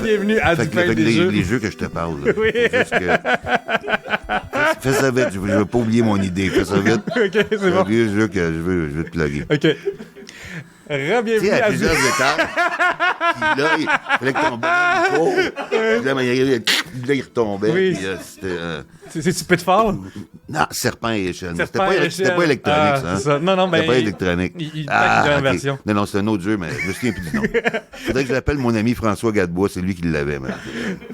Bienvenue à Du pain des jeux. Les jeux que je te parle. Là. Oui. Juste que... Fais ça vite, je veux pas oublier mon idée. Fais ça vite. OK, c'est C'est bon. un vieux jeu que je veux te plugger. OK. Tu Bienvenue sais, à à plusieurs étages. Puis là, il fallait que ton bonhomme court. Puis là, il retombait. Oui. Puis c'était... C'est-tu Pitfall? Non, serpent et échelle. Mais Serpent et C'était pas échelle. électronique, Ah, ça. Hein? c'est ça. Non, ben, C'était pas électronique. il pack une ok. version. Non, c'est un autre jeu, mais je me souviens plus du nom. Faudrait que je l'appelle mon ami François Gadebois, c'est lui qui l'avait.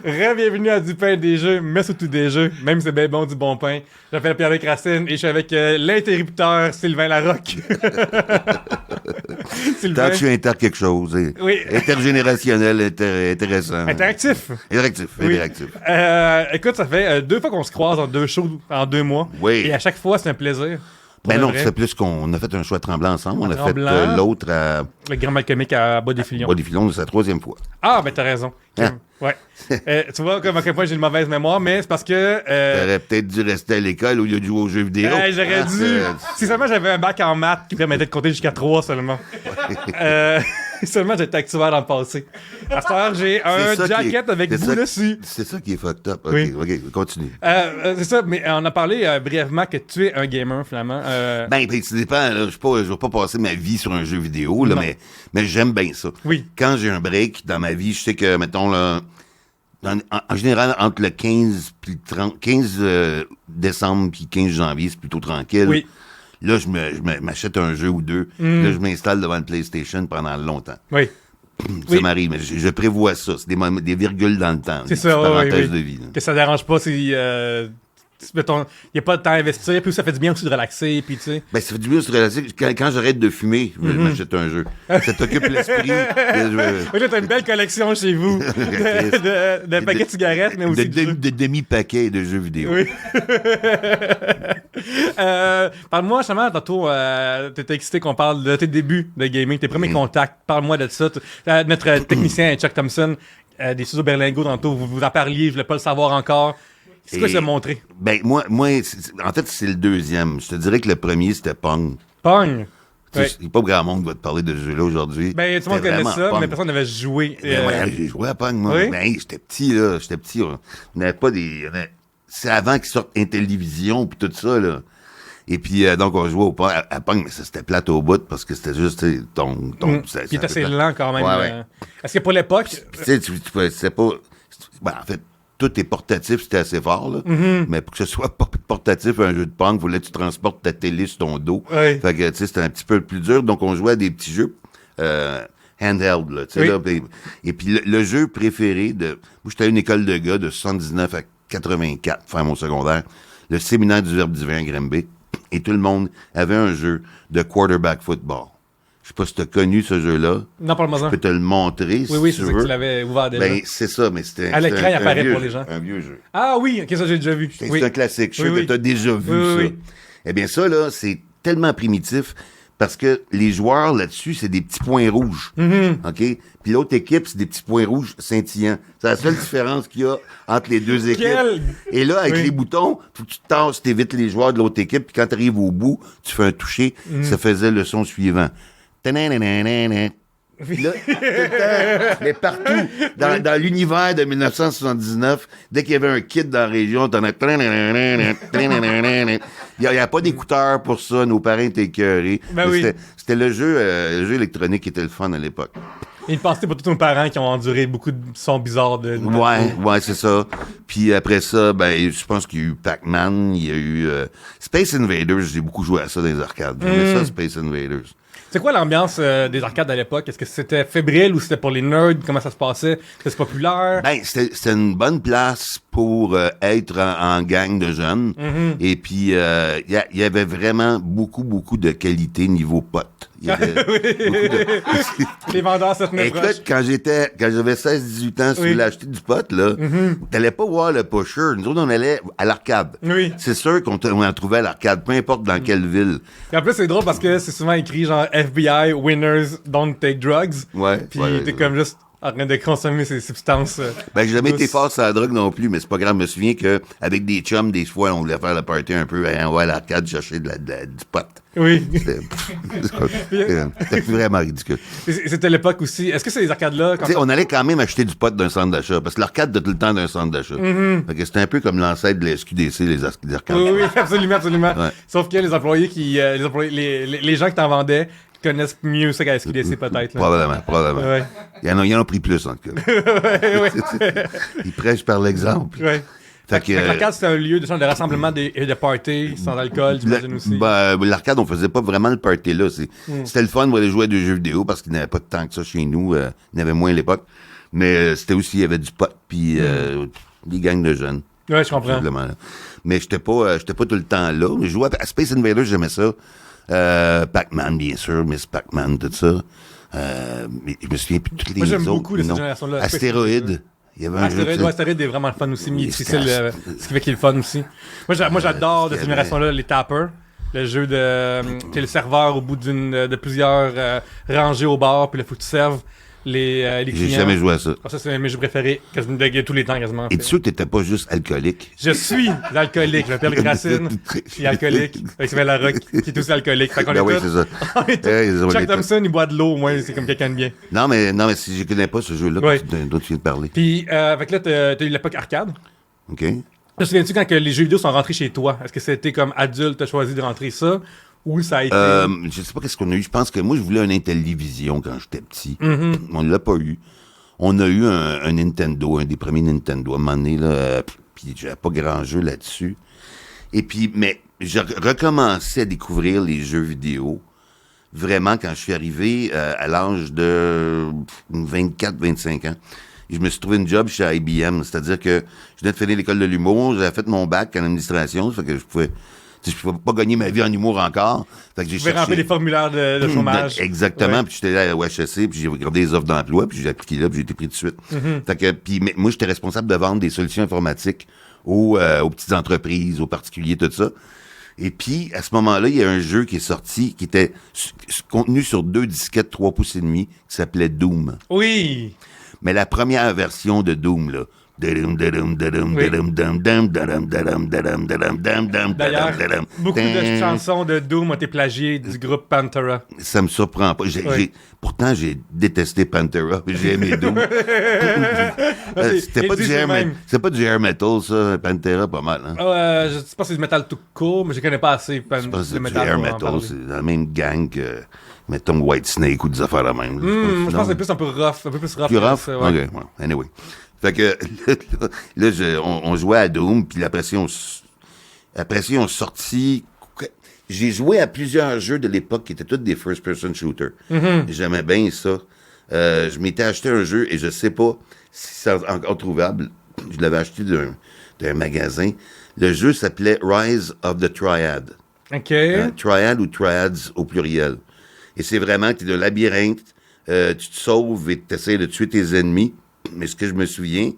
Bienvenue à Du pain des jeux, mais surtout des jeux, même si c'est bien bon du bon pain. Je m'appelle Pierre-Luc Racine et je suis avec l'interrupteur Sylvain Larocque. Tant que je suis inter quelque chose. Oui. Intergénérationnel, intéressant. Interactif. Interactif. Oui. Écoute, ça fait 2 fois qu'on se croise en 2 shows en 2 mois. Oui. Et à chaque fois, c'est un plaisir. Ben non, c'est plus qu'on a fait un choix de tremblant ensemble. On a fait l'autre à Le Grand Malcomique à Bas-des-Filions. Bas-des-Filions, c'est sa 3e fois. Ah, ben t'as raison. Hein? Ouais. Tu vois comme à quel point j'ai une mauvaise mémoire, mais c'est parce que... T'aurais peut-être dû rester à l'école au lieu de jouer aux jeux vidéo. J'aurais dû. Si seulement j'avais un bac en maths qui permettait de compter jusqu'à 3 seulement. Seulement j'étais actuel dans le passé. À cette heure, j'ai un jacket avec bout dessus. C'est ça qui est fucked up. Oui. OK, continue. C'est ça, mais on a parlé brièvement que tu es un gamer, finalement. Ben, ça dépend. Là, je vais pas passer ma vie sur un jeu vidéo, là, mais j'aime bien ça. Oui. Quand j'ai un break dans ma vie, je sais que, mettons, là, en général, entre le 15 décembre puis 15 janvier, c'est plutôt tranquille. Oui. Là, je m'achète un jeu ou deux. Là, je m'installe devant le PlayStation pendant longtemps. Oui. Ça m'arrive, mais je prévois ça. C'est des virgules dans le temps. C'est ça, parenthèses de vie. Là. Que ça dérange pas si... mettons, il n'y a pas de temps à investir, puis ça fait du bien aussi de relaxer, puis tu sais. Ben, ça fait du bien de se relaxer. Quand j'arrête de fumer, je m'achète un jeu. Ça t'occupe l'esprit. Oui, là, t'as une belle collection chez vous de paquets de cigarettes, mais aussi de demi-paquets de jeux vidéo. Oui. Parle-moi, justement, tantôt, t'étais excité qu'on parle de tes débuts de gaming, tes premiers contacts. Parle-moi de ça. Notre technicien, Chuck Thompson, des studios Berlingo, tantôt, vous en parliez, je voulais pas le savoir encore. C'est quoi ça montrer? Ben, moi en fait, c'est le deuxième. Je te dirais que le premier, c'était Pong. Pong? Ouais. Il n'y a pas grand monde qui va te parler de ce jeu-là aujourd'hui. Ben, tout le monde connaît ça, Pong. Mais personne n'avait joué. Ouais, j'ai joué à Pong, moi. Oui? Ben, j'étais petit, là. On n'avait pas des... C'est avant qu'ils sortent Intellivision puis tout ça, là. Et puis, donc, on jouait à Pong, mais ça, c'était plate au bout parce que c'était juste, ton... Puis il était assez lent, quand même. Ouais. Est-ce que pour l'époque... Tu sais, c'est pas... Ben, en fait... Tout est portatif, c'était assez fort, là. Mais pour que ce soit portatif, un jeu de Pong, voulait que tu transportes ta télé sur ton dos. Oui. Fait que, tu sais, c'était un petit peu plus dur. Donc, on jouait à des petits jeux handheld, là, tu sais, là. Et puis, le jeu préféré de... Moi, j'étais à une école de gars de 79 à 84, faire mon secondaire. Le séminaire du Verbe divin à Granby. Et tout le monde avait un jeu de quarterback football. Je sais pas si tu as connu ce jeu-là. Non, pas le Je peux te le montrer si oui, tu c'est veux. ça que tu l'avais ouvert déjà. Ben, c'est ça, mais c'était... À l'écran, il apparaît pour les gens. Un vieux jeu. Ah oui, ok, ça j'ai déjà vu. C'est un classique. Je sais que tu as déjà vu ça. Oui. Eh bien, ça, là, c'est tellement primitif parce que les joueurs là-dessus, c'est des petits points rouges. OK? Puis l'autre équipe, c'est des petits points rouges scintillants. C'est la seule différence qu'il y a entre les deux équipes. Et là, avec les boutons, faut que tu tasses, t'évites les joueurs de l'autre équipe. Puis quand tu arrives au bout, tu fais un toucher. Ça faisait le son suivant. Puis là, tout le temps, mais partout, dans l'univers de 1979, dès qu'il y avait un kid dans la région, t'en as... Il n'y a pas d'écouteurs pour ça, nos parents étaient écœurés. Ben oui. C'était le jeu électronique qui était le fun à l'époque. Une pensée pour tous nos parents qui ont enduré beaucoup de sons bizarres de... Ouais, c'est ça. Puis après ça, ben, je pense qu'il y a eu Pac-Man, il y a eu Space Invaders, j'ai beaucoup joué à ça dans les arcades. J'aimais ça, Space Invaders. C'est quoi l'ambiance des arcades à l'époque? Est-ce que c'était fébrile ou c'était pour les nerds? Comment ça se passait? C'était populaire? Ben, c'était une bonne place pour être en gang de jeunes. Et puis, il y avait vraiment beaucoup de qualité niveau pote. Il y avait beaucoup de... Les vendeurs se tenaient proches. Écoute, quand j'avais 16-18 ans, si tu voulais acheter du pot, là, t'allais pas voir le pusher. Nous autres, on allait à l'arcade. Oui. C'est sûr qu'on en trouvait à l'arcade, peu importe dans quelle ville. Et en plus, c'est drôle parce que c'est souvent écrit genre FBI, winners don't take drugs. Ouais. Puis t'es comme juste, en train de consommer ces substances. Ben, j'ai jamais douces. été fort sur la drogue non plus, mais c'est pas grave. Je me souviens qu'avec des chums, des fois, on voulait faire le party un peu, on va à l'arcade chercher du pot. Oui. C'était vraiment ridicule. C'était l'époque aussi. Est-ce que c'est les arcades-là? Tu sais, on allait quand même acheter du pot d'un centre d'achat, parce que l'arcade de tout le temps d'un centre d'achat. Fait que c'était un peu comme l'ancêtre de la SQDC, les arcades. Oui, absolument, absolument. Ouais. Sauf que les employés les gens qui t'en vendaient connaissent mieux ça qu'à la SQDC, peut-être. Là. Probablement. Ouais. Ils en ont pris plus, en tout cas. Ouais. Ils prêchent par l'exemple. Ouais. Fait que, L'arcade, c'est un lieu de rassemblement et de party, sans alcool, j'imagine aussi. L'arcade, on faisait pas vraiment le party là. C'était le fun pour aller jouer à des jeux vidéo parce qu'il n'y avait pas de temps que ça chez nous. Il y en avait moins à l'époque. Mais c'était aussi, il y avait du pot puis des gangs de jeunes. Ouais, je comprends. Simplement, là. Mais j'étais pas tout le temps là. Je jouais à Space Invaders, j'aimais ça. Pac-Man, bien sûr, Miss Pac-Man, tout ça. Mais je me souviens plus de toutes les Moi, j'aime autres. beaucoup de cette non. génération-là. Astéroïde. Il y avait un jeu. Astéroïde est vraiment le fun aussi, mais difficile, ce qui fait qu'il est le fun aussi. Moi, j'adore de cette génération-là les tappers. Le jeu de... t'es le serveur au bout de plusieurs rangées au bar, puis il faut que tu serves les clients. J'ai jamais joué à ça. Ça, c'est un de mes jeux préférés, quasiment de tous les temps, quasiment. Et tu sûr que t'étais pas juste alcoolique? Je suis alcoolique. Je m'appelle Gracine. Je suis alcoolique. Avec Sylvain Larocque, qui est aussi alcoolique. Fait qu'on Ben est oui, tous- c'est ça. on est tous- Ouais, on est Chuck tous. Thompson, il boit de l'eau, au moins, c'est comme quelqu'un de bien. Non, mais si je connais pas ce jeu-là, Ouais. dont tu viens de parler. Puis, avec là, t'as eu l'époque arcade. OK? Te souviens-tu quand que les jeux vidéo sont rentrés chez toi? Est-ce que c'était comme adulte, t'as choisi de rentrer ça? Ou ça a été... Je sais pas qu'est-ce qu'on a eu. Je pense que moi, je voulais un Intellivision quand j'étais petit. Mm-hmm. On l'a pas eu. On a eu un Nintendo, un des premiers Nintendo. À un moment donné, là, puis j'avais pas grand jeu là-dessus. Et puis, mais je recommençais à découvrir les jeux vidéo vraiment quand je suis arrivé à l'âge de 24-25 ans. Et je me suis trouvé une job chez IBM, c'est-à-dire que je venais de finir l'école de l'humour, j'avais fait mon bac en administration, ça fait que je pouvais pas gagner ma vie en humour encore. Fait que j'ai Tu pouvais remplir des formulaires de chômage. Exactement, Ouais. puis j'étais là au HEC, puis j'ai regardé les offres d'emploi, puis j'ai appliqué là, puis j'ai été pris tout de suite. Fait que, puis mais moi, j'étais responsable de vendre des solutions informatiques aux petites entreprises, aux particuliers, tout ça. Et puis, à ce moment-là, il y a un jeu qui est sorti, qui était contenu sur 2 disquettes 3 pouces et demi, qui s'appelait Doom. Oui! Mais la première version de Doom, là. D'ailleurs, beaucoup de chansons de Doom ont été plagiées du groupe Pantera. Ça me surprend pas. Pourtant, j'ai détesté Pantera, mais j'ai aimé Doom. C'était pas du air metal, ça, Pantera, pas mal. Hein? Je sais pas si c'est du métal tout court, mais je connais pas assez Je pense que c'est de du métal. air pour en metal, parler. c'est la même gang que, mettons, Whitesnake ou des affaires de même. Je pense que c'est plus un peu rough. Un peu plus rough. Plus que rough? ça, ouais. OK, ouais. Anyway. Fait que là, on jouait à Doom, puis après ça, on sortit. J'ai joué à plusieurs jeux de l'époque qui étaient tous des first-person shooters. J'aimais bien ça. Je m'étais acheté un jeu, et je sais pas si c'est encore trouvable. Je l'avais acheté d'un magasin. Le jeu s'appelait Rise of the Triad. OK. Triad ou Triads au pluriel. Et c'est vraiment que tu es dans un labyrinthe, tu te sauves et tu essaies de tuer tes ennemis. Mais ce que je me souviens,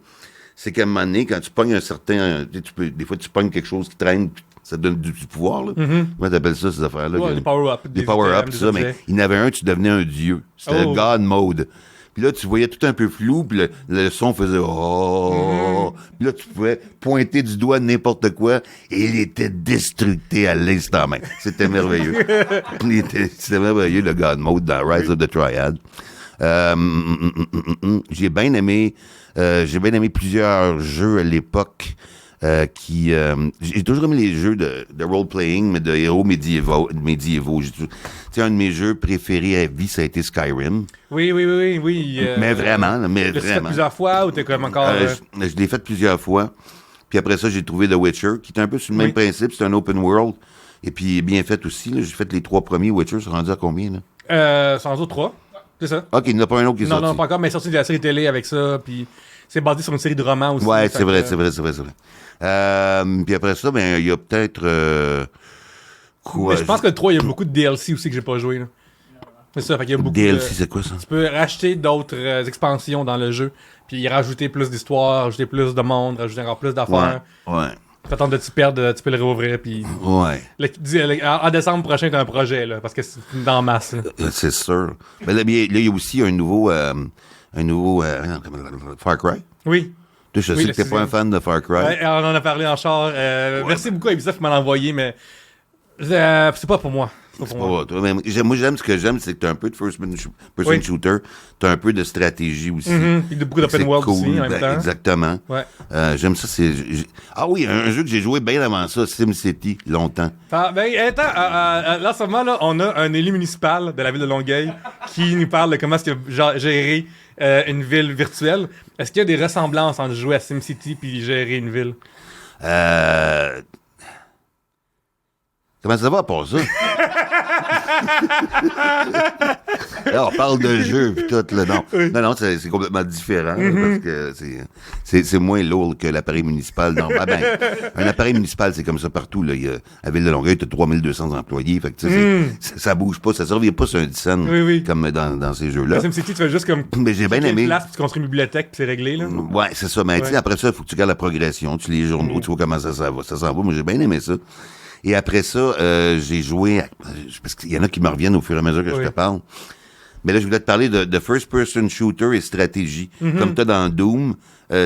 c'est qu'à un moment donné, quand tu pognes un certain... des fois, tu pognes quelque chose qui traîne, puis ça te donne du pouvoir. Là. Comment t'appelles ça, ces affaires-là? Ouais, des power-ups. Des power-ups, ça. Mais il y en avait un, tu devenais un dieu. C'était le God Mode. Puis là, tu voyais tout un peu flou, puis le son faisait « Oh! Puis là, tu pouvais pointer du doigt n'importe quoi, et il était destructé à l'instant même. C'était merveilleux. C'était merveilleux, le God Mode dans Rise of the Triad. J'ai bien aimé plusieurs jeux à l'époque j'ai toujours aimé les jeux de role-playing, mais de héros médiévaux. Tu sais, un de mes jeux préférés à vie, ça a été Skyrim. Oui. Mais vraiment, L'as-tu fait plusieurs fois ou t'es comme encore... Je l'ai fait plusieurs fois. Puis après ça, j'ai trouvé The Witcher, qui est un peu sur le même principe. C'est un open world. Et puis bien fait aussi. Là. J'ai fait les 3 premiers Witcher. C'est rendu à combien, là? Sans autres 3. C'est ça? OK, il n'y en a pas un autre qui est sorti. Non, pas encore, mais sorti de la série télé avec ça, puis c'est basé sur une série de romans aussi. Ouais, fait c'est vrai. que- Puis après ça, ben il y a peut-être... quoi? Mais je pense que le 3, il y a beaucoup de DLC aussi que j'ai pas joué. Là. C'est ça, fait qu'il y a beaucoup DLC, de... c'est quoi ça? Tu peux racheter d'autres expansions dans le jeu, puis rajouter plus d'histoire, rajouter plus de monde, rajouter encore plus d'affaires. Ouais. T'attends de t'y perdre, tu peux le réouvrir, puis... Ouais. En décembre prochain, t'as un projet, là, parce que c'est dans masse. Là. C'est sûr. Mais là, il y a aussi un nouveau un nouveau Far Cry. Oui. Toi, je sais que t'es pas un fan de Far Cry. Ouais, on en a parlé en char. Merci beaucoup à Ubisoft qui m'a envoyé, mais c'est pas pour moi. C'est pas toi, mais moi, j'aime ce que j'aime, c'est que t'as un peu de person shooter, t'as un peu de stratégie aussi. Il y a beaucoup d'open world aussi en même temps. Exactement. Ouais. J'aime ça. Ah oui, un jeu que j'ai joué bien avant ça, SimCity, longtemps. Là, en ce moment, là, on a un élu municipal de la ville de Longueuil qui nous parle de comment est-ce qu'il a géré une ville virtuelle. Est-ce qu'il y a des ressemblances entre jouer à SimCity puis gérer une ville? Comment ça va pour ça? Là, on parle de jeu pis tout, là, non. Oui. Non, c'est complètement différent, parce que c'est moins lourd que l'appareil municipal. Non, un appareil municipal, c'est comme ça partout, là. À Ville de Longueuil, t'as 3200 employés, fait que, tu sais, ça bouge pas, ça survit pas sur un 10 cents, comme dans ces jeux-là. SimCity, tu fais juste comme... Mais j'ai bien aimé. Place, tu construis une bibliothèque, puis c'est réglé, là. Ouais, c'est ça. Mais tu sais, après ça, il faut que tu regardes la progression, tu lis les journaux, tu vois comment ça va. Ça s'en va. Moi, j'ai bien aimé ça. Et après ça, j'ai joué... parce qu'il y en a qui me reviennent au fur et à mesure que je te parle. Mais là, je voulais te parler de first-person shooter et stratégie. Comme t'as dans Doom,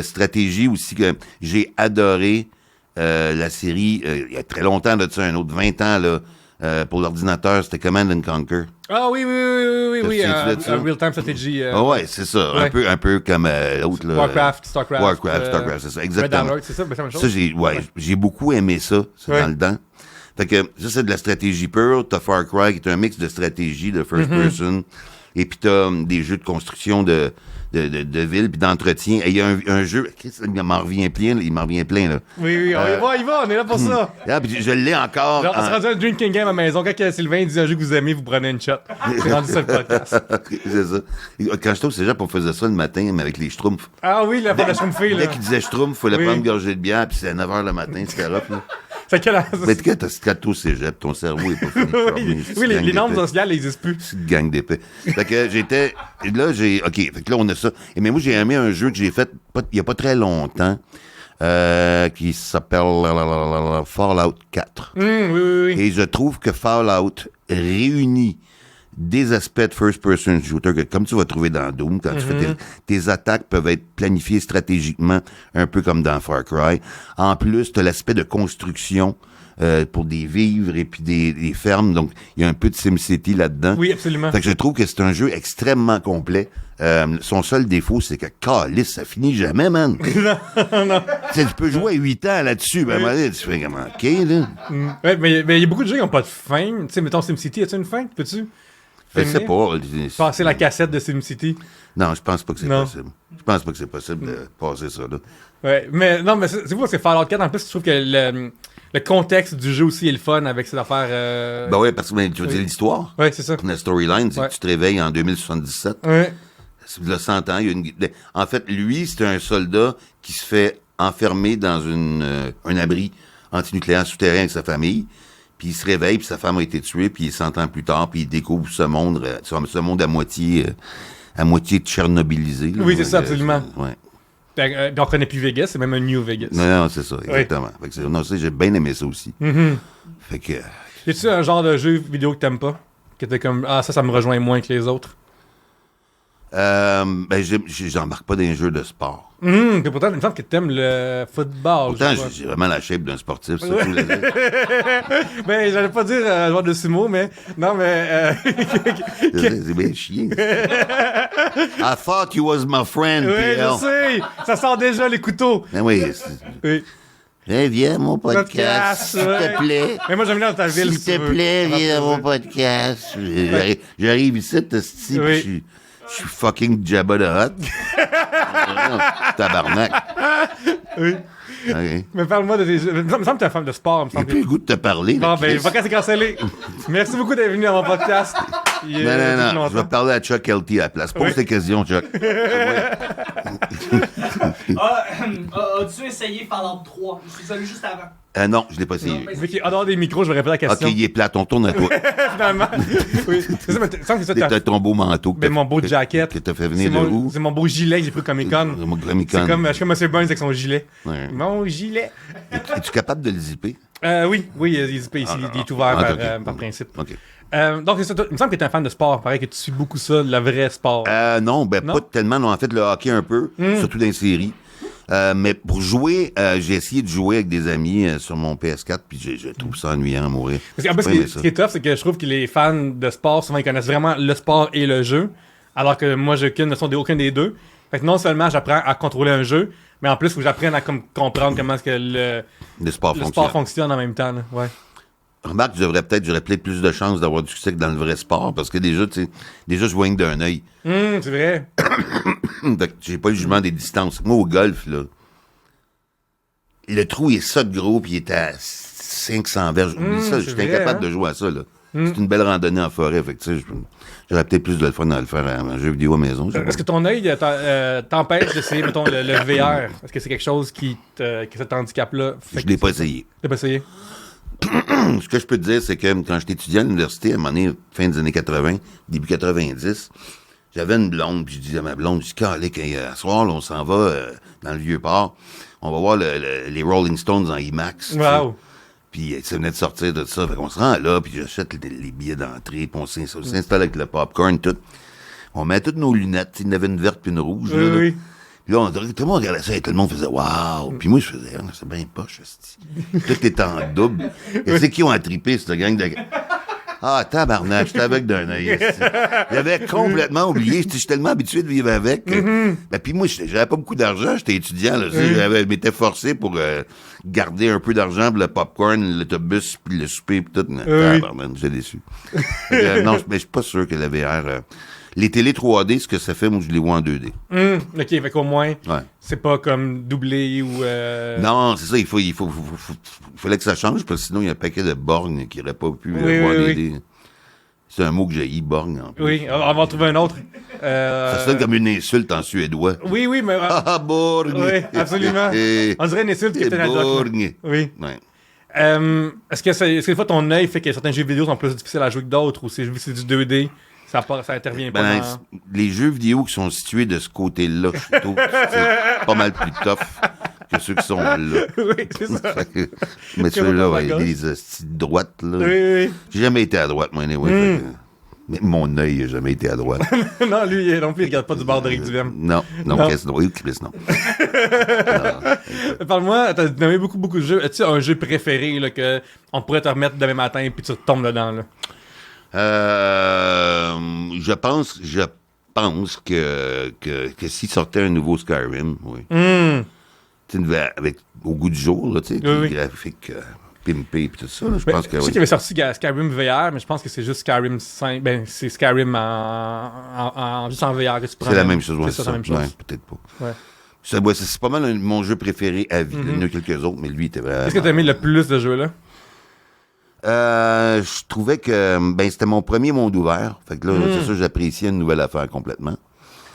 stratégie aussi, que j'ai adoré la série, il y a très longtemps, de ça, un autre 20 ans, là, pour l'ordinateur, c'était Command and Conquer. Ah oui, real-time strategy. Ouais, c'est ça. Ouais. Un peu comme l'autre, là. Warcraft, Starcraft, c'est ça, exactement. Red Alert, c'est ça, c'est la même chose. Ça, j'ai beaucoup aimé ça, dans le temps. Fait que ça, c'est de la stratégie pure. T'as Far Cry, qui est un mix de stratégie, de first person. Et puis t'as des jeux de construction de ville, puis d'entretien. Et il y a un jeu, il m'en revient plein, là. Oui, on y va, on est là pour ça. Ah, puis je l'ai encore. Genre, on se rend un drinking game à la maison. Quand Sylvain dit un jeu que vous aimez, vous prenez une shot. C'est rendu ça le podcast. C'est ça. Quand j'étais au cégep, on faisait ça le matin, mais avec les schtroumpfs. Ah oui, la schtroumpfée, là. Dès qu'il disait schtroumpf, il fallait prendre une gorgée de bière, puis c'est à 9h le matin, c'était rough, là. C'est quel âge? Mais quand t'es au cégep, ton cerveau est pas fini. Oui, les normes sociales n'existent plus. C'est une gang d'épais. Fait que OK, fait que là, on a ça. Mais moi, j'ai aimé un jeu que j'ai fait il y a pas très longtemps, qui s'appelle Fallout 4. Oui. Et je trouve que Fallout réunit des aspects de first-person shooter que, comme tu vas trouver dans Doom, quand tu fais tes attaques peuvent être planifiées stratégiquement, un peu comme dans Far Cry. En plus, tu as l'aspect de construction pour des vivres et puis des fermes. Donc, il y a un peu de SimCity là-dedans. Oui, absolument. Fait que je trouve que c'est un jeu extrêmement complet. Son seul défaut, c'est que, calisse, ça finit jamais, man. Non. Tu peux jouer à 8 ans là-dessus. Ben, tu fais comment? OK, là. Ouais, mais il y a beaucoup de jeux qui n'ont pas de fin. Tu sais, mettons SimCity, as-tu une fin? Peux-tu? Je sais pas. Passer la cassette de SimCity? Non, je pense pas que c'est possible. Je pense pas que c'est possible de passer ça, là. Ouais, mais c'est vous, c'est Fallout 4. En plus, je trouve que le contexte du jeu aussi est le fun avec ces affaires. Ben ouais, parce que tu veux dire l'histoire. Ouais, c'est ça. La storyline, c'est que tu te réveilles en 2077. Ouais. C'est le 100 ans. En fait, lui, c'est un soldat qui se fait enfermer dans un abri antinucléaire souterrain avec sa famille. Puis il se réveille, puis sa femme a été tuée, puis 100 ans plus tard, puis il découvre ce monde à moitié tchernobylisé. Là. Oui, c'est ça, absolument. Ouais. Puis on connaît plus Vegas, c'est même un New Vegas. Non, c'est ça, exactement. Ouais. Fait que j'ai bien aimé ça aussi. Fait que... Y a-tu un genre de jeu vidéo que t'aimes pas? Que t'es comme, ça me rejoint moins que les autres? J'embarque pas dans les jeux de sport. Puis pourtant, il me semble que t'aimes le football. Pourtant, j'ai vraiment la shape d'un sportif, ça, tous les Ben, j'allais pas dire joueur de sumo, mais... Non, mais... C'est bien chiant. I thought you was my friend, Oui, PL. je sais! Ça sort déjà, les couteaux! Ben oui. Oui. Viens, mon podcast, s'il te plaît. Mais moi, j'aime bien dans ta ville, S'il te plaît, viens dans mon podcast. J'arrive ici, t'es puis je suis fucking Jabba the Hutt. Tabarnak. Oui. Okay. Mais parle-moi de tes jeux. Il me semble que t'es un fan de sport. J'ai plus le goût de te parler. Bon, ben, le podcast est cancellé. Merci beaucoup d'être venu à mon podcast. Non. Je vais parler à Chuck LT à la place. Pose tes questions, Chuck. As-tu essayé Fallout 3? Je suis allé juste avant. Non, je l'ai pas essayé. Vu qu'il est en dehors des micros, je vais répéter la question. OK, il est plate. On tourne à toi. Finalement. Oui. C'est ça, mais il semble que ça, t'as ton beau manteau. Mais mon beau jacket. Que t'as fait venir de où? C'est mon beau gilet que j'ai pris au Comic-Con. C'est comme, je suis comme M. Burns avec son gilet. Ouais. Mon gilet. Es-tu capable de le zipper? Oui, il est zippé ici. Il est ouvert par principe. OK. Donc, c'est ça, il me semble que tu es un fan de sport. Pareil que tu suis beaucoup ça, le vrai sport. Non, Non? pas tellement. Non, en fait, le hockey un peu, surtout dans les séries. Mais pour jouer, j'ai essayé de jouer avec des amis sur mon PS4, puis je trouve ça ennuyant à mourir. Parce qu'en plus, ce qui est tough, c'est que je trouve que les fans de sport, souvent, ils connaissent vraiment le sport et le jeu, alors que moi, j'ai aucune notion d'aucun des deux. Fait que non seulement j'apprends à contrôler un jeu, mais en plus, il faut que j'apprenne à comprendre comment est-ce que Le sport le fonctionne. sport fonctionne en même temps. Là. Ouais. Remarque, j'aurais peut-être plus de chances d'avoir du succès que dans le vrai sport, parce que déjà, tu sais, je vois rien que d'un œil. C'est vrai. Fait que j'ai pas le jugement des distances. Moi, au golf, là, le trou est ça de gros, puis il est à 500 verges. Oublie ça, je suis vrai, incapable hein? de jouer à ça, là. C'est une belle randonnée en forêt, fait que, tu sais, j'aurais peut-être plus de le fun à le faire en jeu vidéo à la maison. Est-ce que ton œil t'empêche d'essayer, mettons, le VR? Est-ce que c'est quelque chose que cet handicap-là fait Je l'ai pas essayé. T'as pas essayé? Ce que je peux te dire, c'est que quand j'étais étudiant à l'université, à un moment donné, fin des années 80, début 90, j'avais une blonde, puis je disais à ma blonde, je dis, calique, à soir, là, on s'en va dans le Vieux-Port, on va voir les Rolling Stones en IMAX. Wow! Puis ça venait de sortir de ça. Fait qu'on se rend là, puis j'achète les billets d'entrée, puis on s'installe avec le popcorn, tout. On met toutes nos lunettes. Il y en avait une verte puis une rouge. Oui, là. oui. Puis là, tout le monde regardait ça et tout le monde faisait « Wow! » Puis moi, je faisais « C'est bien poche, hostie. » Tout était en double. Et c'est qui ont attripé, cette gang de... Ah, tabarnak, j'étais avec d'un œil. hostie. J'avais complètement oublié. J'étais tellement habitué de vivre avec. Ben, puis moi, j'avais pas beaucoup d'argent. J'étais étudiant. Là, je m'étais forcé pour garder un peu d'argent pour le popcorn, l'autobus, puis le souper, puis tout. Tabarnak, j'étais déçu. Non, mais je suis pas sûr que la VR... les télés 3D, ce que ça fait, moi, je les vois en 2D. OK, fait qu'au moins, Ouais. c'est pas comme doublé ou... Non, c'est ça, il fallait que ça change, parce que sinon, il y a un paquet de borgnes qui n'auraient pas pu voir oui, des... C'est un mot que j'ai borgne, en plus. Oui, on va en trouver un autre. Ça sonne comme une insulte en suédois. Oui, oui, mais... Ah, borgne! Oui, absolument. On dirait une insulte qui est peut-être borgne! Oui. Ouais. Est-ce que des fois ton œil fait que certains jeux vidéo sont plus difficiles à jouer que d'autres, ou c'est du 2D, ça intervient pas Ben, dans... les jeux vidéo qui sont situés de ce côté-là, je trouve que c'est pas mal plus tough que ceux qui sont là. Oui, c'est ça. Mais ceux-là, pas ouais, gauche. les petites droites, là. Oui, oui. J'ai jamais été à droite, moi, anyway. Mais mon œil n'a jamais été à droite. Non, lui non plus, il regarde pas du bord de Rick Duhem. Non, Non. qu'est-ce que oui, Chris, non. Parle-moi, t'as nommé beaucoup de jeux. As-tu un jeu préféré là, que on pourrait te remettre demain matin puis tu retombes dedans? Là? Je pense que s'il sortait un nouveau Skyrim, oui. Tu sais, avec au goût du jour, là, tu sais, Oui, oui. les graphiques pimpés et tout ça, là, je Ben, pense que je sais oui. qu'il avait sorti Skyrim VR, mais je pense que c'est juste Skyrim 5. Ben, c'est Skyrim juste en VR que tu prends. C'est la même chose, ouais, C'est ça, la même chose. Ouais, peut-être pas. Ouais. C'est pas mal mon jeu préféré à vie. Il y en a quelques autres, mais lui, il était vraiment... Qu'est-ce que t'as aimé le plus de jeux là? Je trouvais que c'était mon premier monde ouvert. Fait que là, c'est sûr, j'appréciais une nouvelle affaire complètement.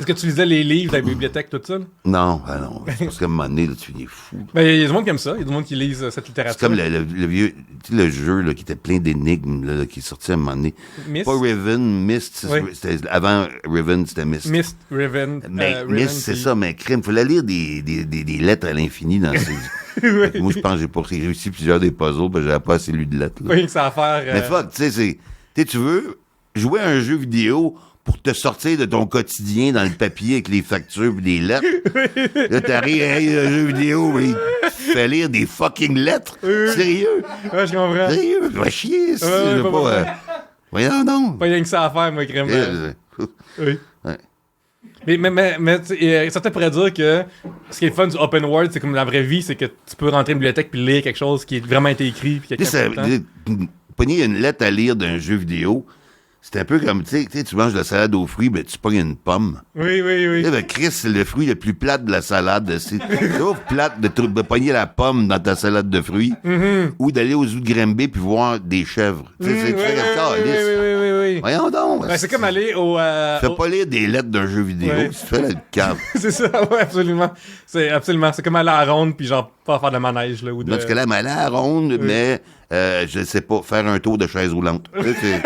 Est-ce que tu lisais les livres dans la bibliothèque, tout ça? Là? Non, parce qu'à un moment donné, là, tu es fou. Ben, il y a du monde qui aime ça. Il y a du monde qui lise cette littérature. C'est comme le vieux, tu sais, le jeu là, qui était plein d'énigmes, là, qui est sorti à un moment donné. Myst? Pas Riven, Myst, Oui. c'était avant Riven, c'était Myst. Myst, Riven. Mais Riven, Myst, c'est puis- ça, mais crime, fallait lire des lettres à l'infini dans ces... Oui. Moi, je pense que j'ai pas réussi plusieurs des puzzles, parce que j'avais pas assez lu de lettres. Là. Oui, ça a à faire. Mais fuck, tu sais, tu veux jouer à un jeu vidéo pour te sortir de ton quotidien dans le papier avec les factures et les lettres. Là, t'arrives à un jeu vidéo, mais il te fait lire des fucking lettres. Sérieux? Ouais, je comprends. Sérieux? Va chier, si Ouais, je veux pas pas... Voyons donc. Pas rien que ça à faire, moi, crème. Oui. Ouais. Mais certains pourraient dire que ce qui est le fun du open world, c'est comme la vraie vie, c'est que tu peux rentrer à une bibliothèque puis lire quelque chose qui est vraiment été écrit. Puis Tu sais, pogner une lettre à lire d'un jeu vidéo, c'est un peu comme, tu sais, tu manges de la salade aux fruits, ben tu pognes une pomme. Oui, oui, oui. Tu sais, ben, Chris, c'est le fruit le plus plate de la salade. C'est toujours plate de pogner la pomme dans ta salade de fruits ou d'aller aux zoo de Granby puis voir des chèvres. Tu sais, c'est oui, calice. oui. Voyons donc. Ben, c'est comme aller au... Fais pas lire des lettres d'un jeu vidéo, Ouais. tu fais le cave. c'est ça, ouais, absolument. C'est comme aller à la ronde puis genre pas faire de manège, là, ou de... Dans ce cas-là, mais aller à la ronde, mais je sais pas, faire un tour de chaise roulante. Tu sais,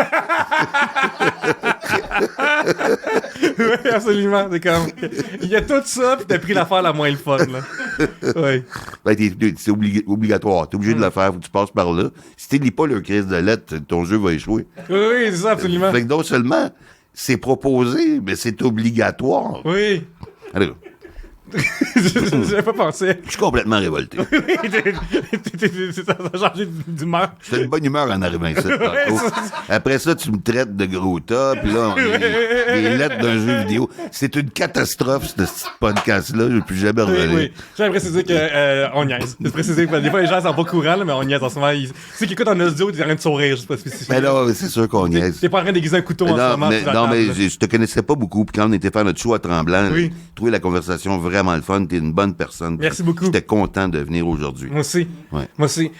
Oui, absolument. C'est comme. Il y a tout ça, puis t'as pris l'affaire la moins le fun, là. Oui. Ben, c'est obligatoire. T'es obligé de le faire, faut que tu passes par là. Si tu lis pas le crise de lettres, ton jeu va échouer. Oui, c'est ça, absolument. Fait que non seulement c'est proposé, mais c'est obligatoire. Oui. Alors, J'avais pas pensé. je suis complètement révolté. Ça a changé d'humeur. J'étais de bonne humeur en arrivant ici. Après ça, tu me traites de gros tas, puis là, on a les lettres d'un jeu vidéo. C'est une catastrophe, ce podcast-là. Je ne vais plus jamais revenir. Oui. J'aimerais préciser qu'on niaise. Je préciser que des fois, les gens sont pas courants, là, mais on niaise en ce moment. Ceux qui écoutent en audio, ils sont en train de sourire, je sais pas spécifique. Mais là, c'est sûr qu'on niaise. T'es pas en train d'aiguiser un couteau en ce moment. Non, mais je te connaissais pas beaucoup. Puis quand on était faire notre show à Tremblant, Oui. j'ai trouvé la conversation vraiment le fun. T'es une bonne personne. Merci beaucoup. J'étais content de venir aujourd'hui. Moi aussi. Ouais. Moi aussi.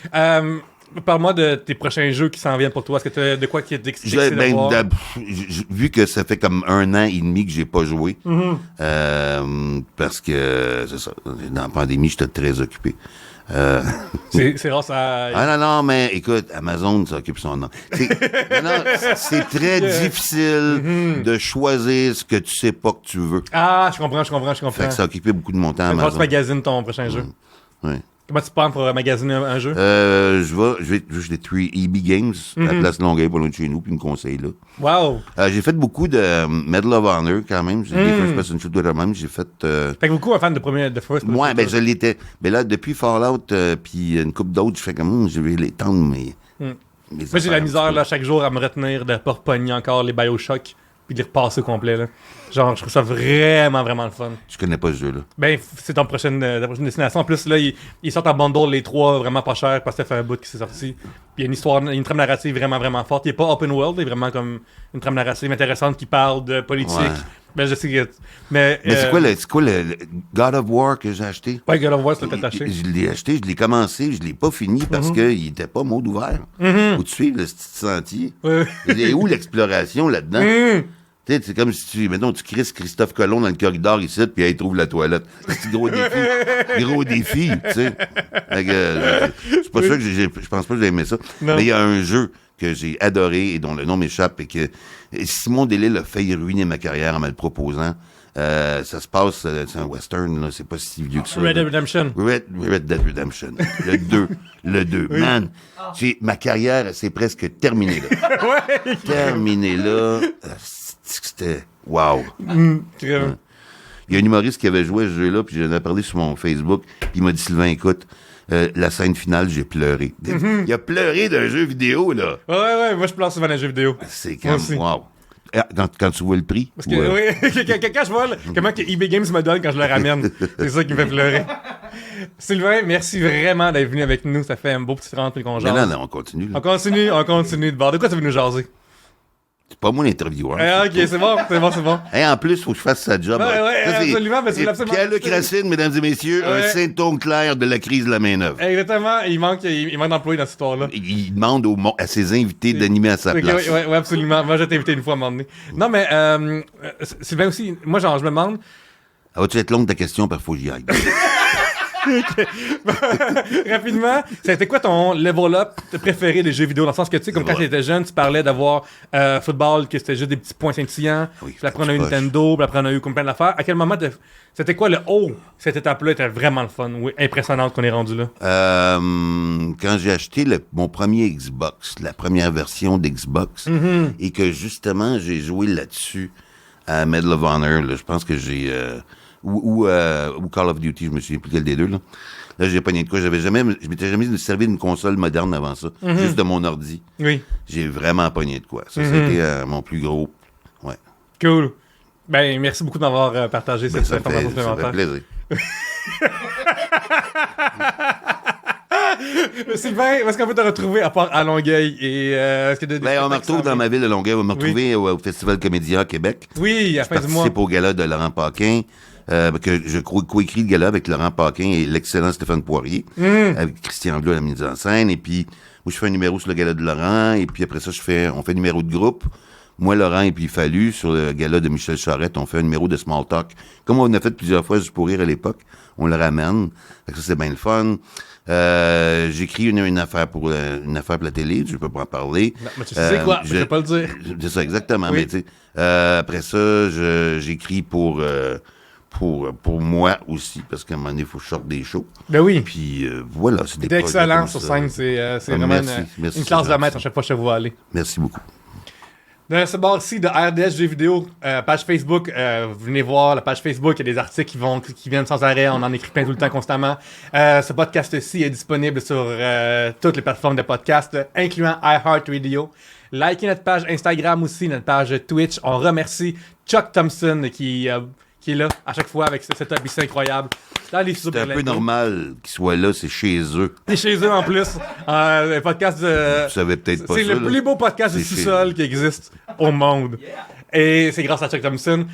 Parle-moi de tes prochains jeux qui s'en viennent pour toi. Est-ce que tu as de quoi qui est excité de voir? Vu que ça fait comme 1 an et demi que j'ai pas joué, parce que c'est ça, dans la pandémie, j'étais très occupé. C'est rare, ça... Ah non, mais écoute, Amazon s'occupe son nom. C'est très difficile de choisir ce que tu sais pas que tu veux. Ah, je comprends. Fait que ça a occupé beaucoup de mon temps à Comment tu Amazon. magasines ton prochain jeu? Ouais. Comment tu penses pour magasiner un jeu? Je vais chez 3EB Games, à la place Longueuil, pas loin de chez nous, puis une conseille là. Wow! J'ai fait beaucoup de Medal of Honor quand même. J'ai des first person shooter même. J'ai fait. Fait que beaucoup un fan de first person. Ouais, ben je l'étais. Mais là, depuis Fallout, puis une couple d'autres, je fais comme je vais l'étendre, mais. Moi, j'ai la misère là, chaque jour à me retenir de pas repogner encore les Bioshock puis de les repasser au complet. Là. Genre, je trouve ça vraiment le fun. Je connais pas ce jeu-là. Ben, c'est ta prochaine destination. En plus, là, ils sortent en bundle les 3 vraiment pas cher parce que ça fait un bout qui s'est sorti. Puis il y a une histoire, une trame narrative vraiment forte. Il est pas open world, il est vraiment comme une trame narrative intéressante qui parle de politique. Ouais. Ben, je sais que. Mais c'est quoi le God of War que j'ai acheté? Ouais, God of War, c'est peut-être acheté. Je l'ai acheté, je l'ai commencé, je l'ai pas fini parce qu'il était pas mode ouvert. Faut-tu suivre le petit sentier? Ouais. Il est où l'exploration là-dedans? Tu sais, c'est comme si mettons, tu crises Christophe Colomb dans le corridor ici, puis il trouve la toilette. C'est un gros défi. Gros défi, tu sais. C'est pas sûr que je pense pas que j'ai aimé ça. Non. Mais il y a un jeu que j'ai adoré et dont le nom m'échappe et que Simon Delille a failli ruiner ma carrière en me le proposant. Ça se passe, c'est un western, là, c'est pas si vieux que ça. Red Dead Redemption. Red Dead Redemption. Le 2. Oui. Man, ma carrière, c'est presque terminée là. Ouais! Terminée là. C'était wow. Très bien. Il y a un humoriste qui avait joué à ce jeu-là, puis j'en ai parlé sur mon Facebook, puis il m'a dit, Sylvain, écoute, la scène finale, j'ai pleuré. Il a pleuré d'un jeu vidéo, là. Ouais, moi je pleure souvent dans les jeux vidéo. C'est comme, wow. Quand tu vois le prix. Parce que, oui, quand je vois comment que eBay Games me donne quand je le ramène, c'est ça qui me fait pleurer. Sylvain, merci vraiment d'être venu avec nous. Ça fait un beau petit rentre qu'on jase. Non, on continue. Là. On continue de bord. De quoi tu veux nous jaser? C'est pas moi l'intervieweur. Ok, c'est bon. Hey, en plus, il faut que je fasse sa job. Ouais, Ça, absolument. Mais c'est absolument. Pierre-Luc Racine, mesdames et messieurs, un symptôme clair de la crise de la main-d'œuvre. Exactement. Il manque d'employés dans cette histoire-là. Il demande à ses invités d'animer à sa place. Oui, absolument. Moi, je t'ai invité une fois à un moment donné. Non, mais Sylvain aussi, moi, genre, je me demande. Ah, va-tu être longue ta question, parce qu'il faut que j'y aille. Rapidement, c'était quoi ton level up préféré des jeux vidéo? Dans le sens que, tu sais, comme quand tu étais jeune, tu parlais d'avoir football, que c'était juste des petits points scintillants. Oui, puis après, on a eu Nintendo, puis après, on a eu comme plein d'affaires. À quel moment, c'était quoi le haut? Cette étape-là était vraiment le fun, oui, impressionnante qu'on est rendu là. Quand j'ai acheté mon premier Xbox, la première version d'Xbox, et que justement, j'ai joué là-dessus à Medal of Honor, là, je pense que j'ai... ou Call of Duty, je me souviens plus quel des deux, là. Là, j'ai pogné de quoi. Je m'étais jamais servi d'une console moderne avant ça. Juste de mon ordi. Oui. J'ai vraiment pogné de quoi. Ça, c'était mon plus gros. Ouais. Cool. Ben, merci beaucoup de m'avoir partagé cette information supplémentaire. Ça fait plaisir. Sylvain, où est-ce qu'on peut te retrouver à part à Longueuil? Et, on me retrouve dans ma ville de Longueuil. On me retrouver au Festival Comédia à Québec. Oui, à la fin du mois. Je participe au gala de Laurent Paquin. Que je coécris le gala avec Laurent Paquin et l'excellent Stéphane Poirier, avec Christian Bleu à la mise en scène. Et puis, moi, je fais un numéro sur le gala de Laurent. Et puis après ça, on fait un numéro de groupe. Moi, Laurent et puis Fallu, sur le gala de Michel Charette, on fait un numéro de Small Talk. Comme on a fait plusieurs fois juste pour rire à l'époque, on le ramène. Fait que ça, c'est bien le fun. J'écris une affaire pour la télé, je peux pas en parler. Non, mais tu sais quoi? Je vais pas le dire. C'est ça, exactement. Oui. Mais tu sais, après ça, j'écris pour moi aussi, parce qu'à un moment donné, il faut que je sorte des shows. Ben oui. Puis voilà, c'est des T'es projets excellent comme sur ça. scène, c'est vraiment Merci, une classe de c'est maître à gentil. chaque fois que je te vois aller. Merci beaucoup. Dans ce bar-ci de RDS Jeux vidéo, page Facebook, venez voir la page Facebook, il y a des articles qui viennent sans arrêt, on en écrit plein tout le temps constamment. Ce podcast-ci est disponible sur toutes les plateformes de podcast, incluant iHeartRadio. Likez notre page Instagram aussi, notre page Twitch. On remercie Chuck Thompson qui est là à chaque fois avec ce setup ici incroyable. Dans les C'est un peu normal qu'ils soient là, c'est chez eux. C'est chez eux en plus. Le podcast de... Vous savez peut-être pas C'est ça. le là. plus beau podcast de C'est sous-sol qui existe au monde. Et c'est grâce à Chuck Thompson.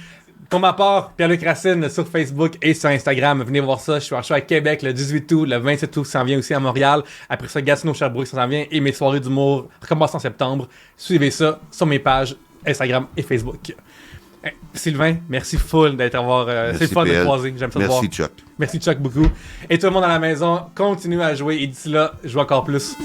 Pour ma part, Pierre-Luc Racine sur Facebook et sur Instagram. Venez voir ça. Je suis en show à Québec le 18 août, le 27 août, ça s'en vient aussi à Montréal. Après ça, Gatineau, Sherbrooke, ça s'en vient. Et mes soirées d'humour recommencent en septembre. Suivez ça sur mes pages Instagram et Facebook. Sylvain, merci full c'est le fun de te croiser. J'aime ça te voir. Merci, Chuck. Merci Chuck beaucoup. Et tout le monde à la maison, continuez à jouer et d'ici là, jouez encore plus.